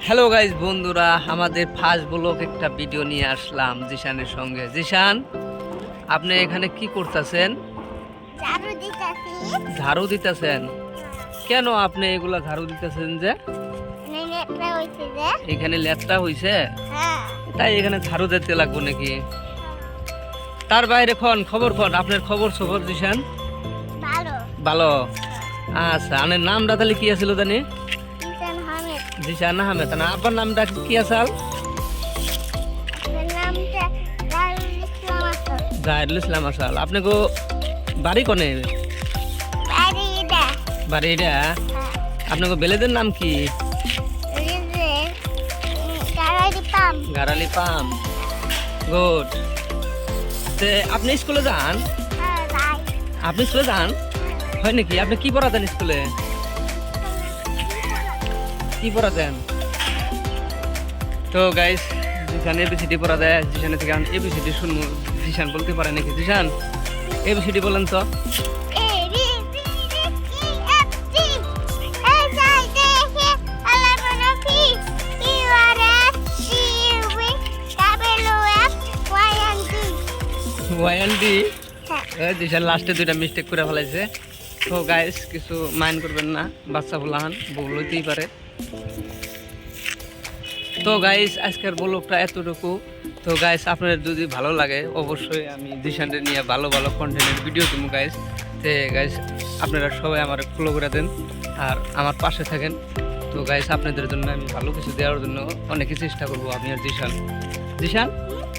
Hello guys বন্ধুরা, আমাদের first blog একটা ভিডিও নিয়ে আসলাম জিশানের সঙ্গে। জিশান, আপনি এখানে কি করতেছেন? ঝাড়ু দিতেছি। ঝাড়ু দিতেছেন? কেন আপনি এগুলা ঝাড়ু দিতেছেন যে? নেটটা হইছে যে। এখানে লেটটা হইছে, হ্যাঁ। তাই এখানে ঝাড়ু দিতে লাগবে নাকি? তার বাইরে খবর আপনার খবর জিশান? ভালো। ভালো। আচ্ছা, আপনার নামটা তাহলে কি আছিল জানি? কিষান হামিদ। জিশান আহমেদ। না, আপনার নামটা কি আসাল? আপনার নামটা জাহিরুল ইসলাম আসল। জাহিরুল ইসলাম আসাল। আপনি গো বাড়ি কোনে? বাড়ি এটা। বাড়ি এটা? হ্যাঁ। আপনাকে বেলেদের নাম কি? রিজে গাড়ি পাম। গারালি পাম। গুড। আপনি স্কুলে যান? হ্যাঁ যাই। আপনি স্কুলে যান? হয় নাকি? আপনি কি পড়াতেন স্কুলে? কি পড়াতেন? তো গাইস, জিশান এবিসিডি পড়া দেয়। জিশানের থেকে এবিসিডি শুনবো। জিশান বলতে পারে নাকি? জিশান এবিসিডি বলেন তো। A B C D E F G H I J K L M N O P Q R S T U V W X Y and Z. Y N D. হ্যাঁ। জিশান লাস্টে দুইটা মিস্টেক করে ফেলাইছে। তো গাইস, কিছু mind করবেন না, বাচ্চা বলাহান ভুল হইতেই পারে। তো গাইস, আজকের ব্লগটা এতটুকু। তো গাইস, আপনাদের যদি ভালো লাগে অবশ্যই আমি জিশানকে নিয়ে ভালো ভালো কন্টেন্টের ভিডিও দেবো গাইস। তো গাইস, আপনারা সবাই আমার ফলো করে দেন আর আমার পাশে থাকেন। তো গাইস, আপনাদের জন্য আমি ভালো কিছু দেওয়ার জন্য অনেকই চেষ্টা করবো। আমি আর জিশান। জিশান,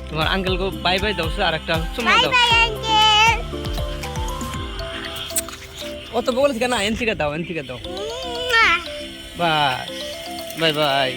তোমার আঙ্কেলকে বাই বাই দাও, আর একটা চুমা বাই দাও। Bye uncle. অত বলে থেকে না, এনথিকে দাও, এনথিকে দাও। বাস, বাই বাই।